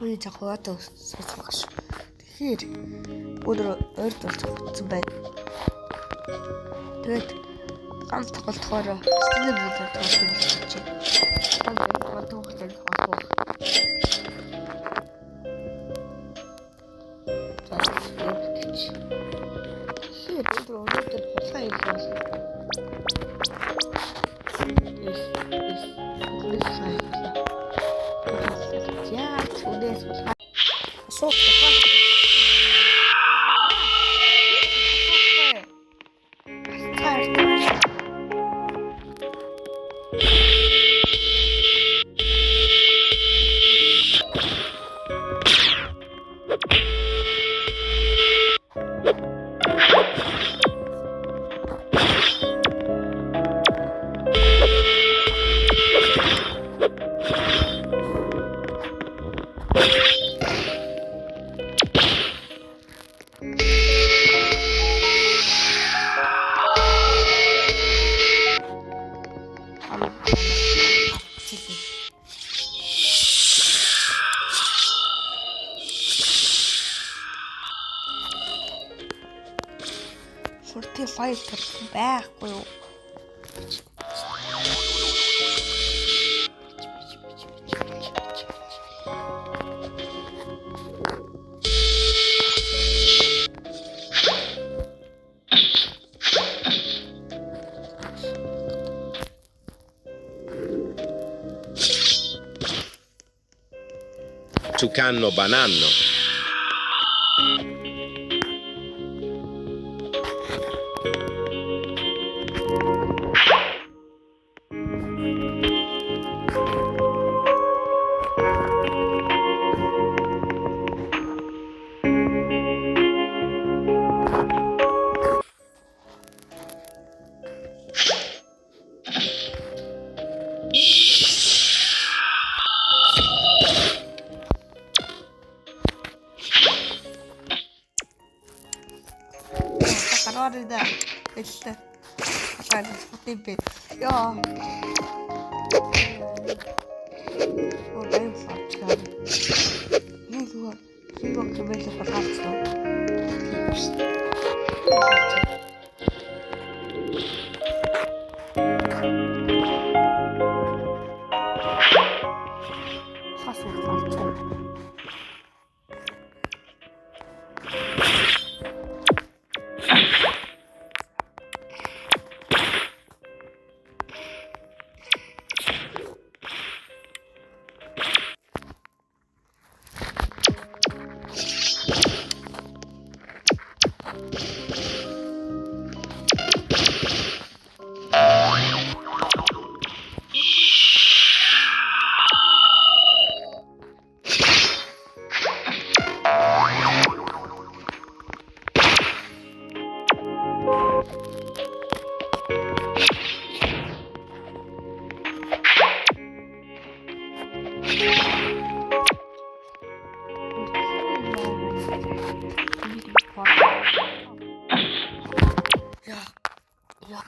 Үний цаг хуваатай сууж байгаа шүү. Тэгэхээр өнөөдөр ойр болж утсан байна. Тэгээд гам тоглохоор стилэр бүлээр тоглох юм болж байна. Тэгээд гам тоглоход холбоо. Тэгэхээр өнөөдөр хулгай хийх бол Сок. Шүртээ файл тавьсан байхгүй юу? Tucano banano. Гараарда хэллээ. Алгаа хотын бэ. Яа. Ой фачаа. Юу хэмээх багцсан. Хасуу фачаа. Ja.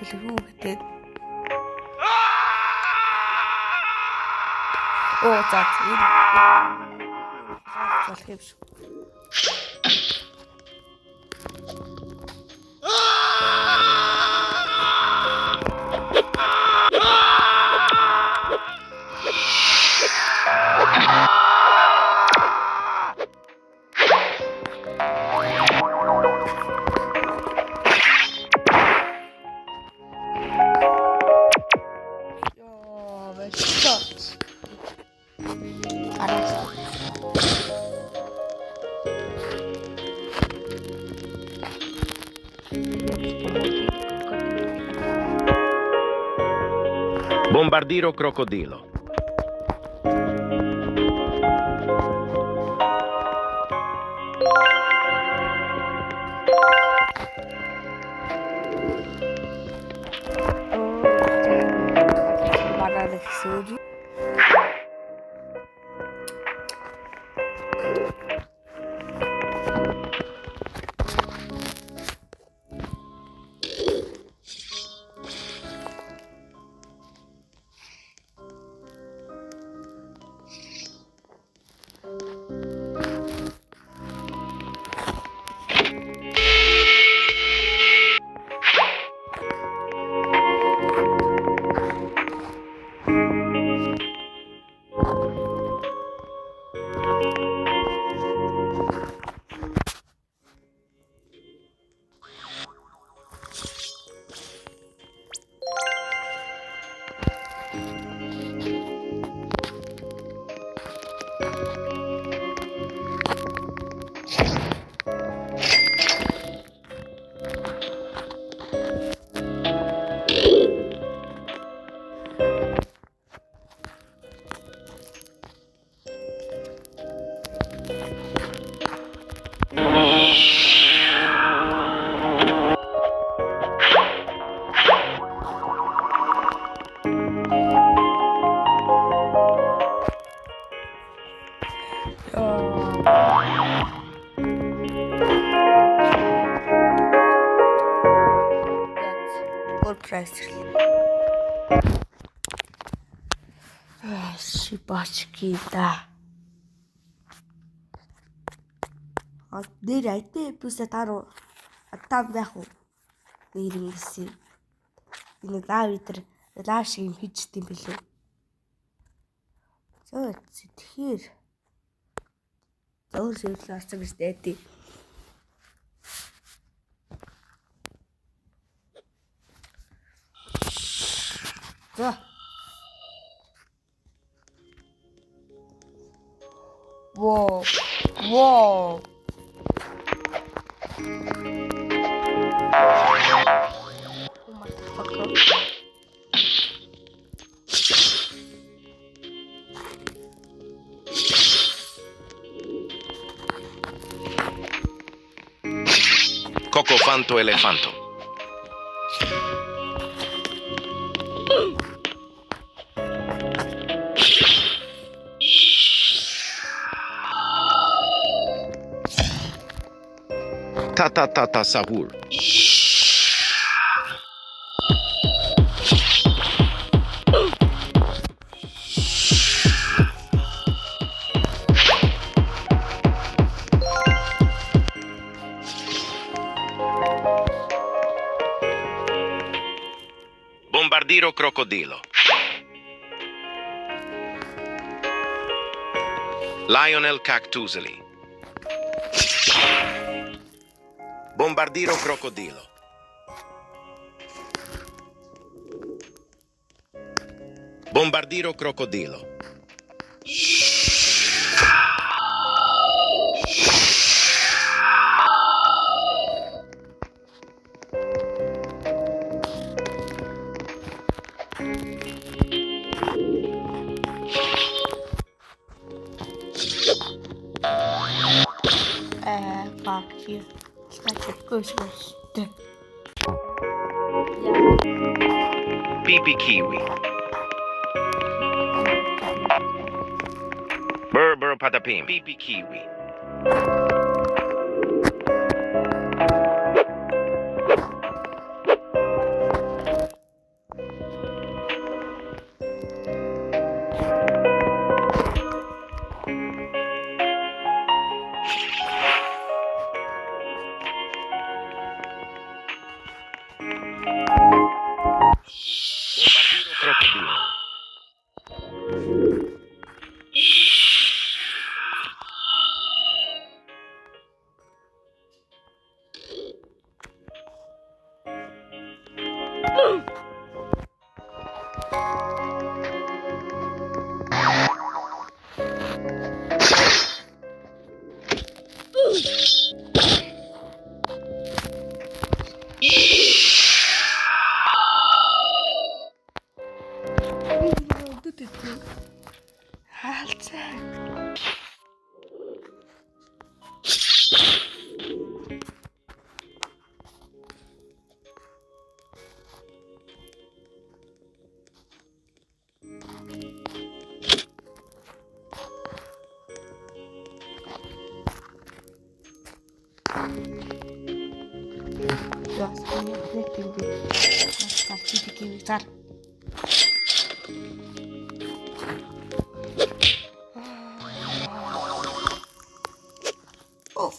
Хөлгөө гэдэг. Оо за энэ болох юм шүү. Bombardiro crocodilo. Banana food. Шибачки, да. Нэр айтай эпизод 10 байх уу? Нэр ингэсэн. Нэг лав шиг юм хийжтэй юм билүү. Тэгэхээр зөөр зөвлөл авсан биз дээ. За. Wow. Oh motherfucker. Cocofanto elefanto. Ta sahur. Bombardiro crocodilo. Lionel cactuseli. Bombardiro crocodilo. Bombardiro crocodilo. Fuck you. Such a Christmas day. Pipi kiwi. Burr patapim. Pipi kiwi. Bombardiro crocodilo. Яа, нэг тийм би. Цар PPK цар. Оф.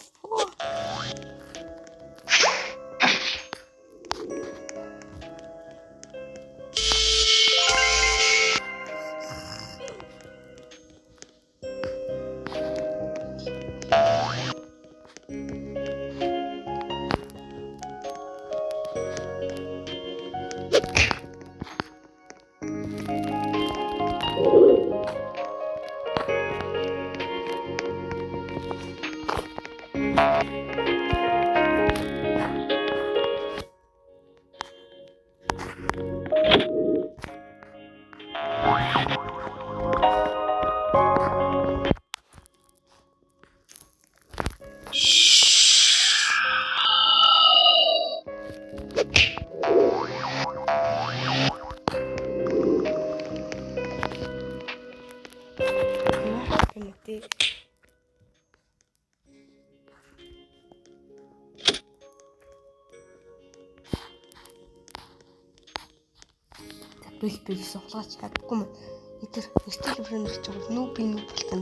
Бэл суглаж чадахгүй мэн. Эдгээр нэртэй хэмжээнд орчих нүү би нүү болтон.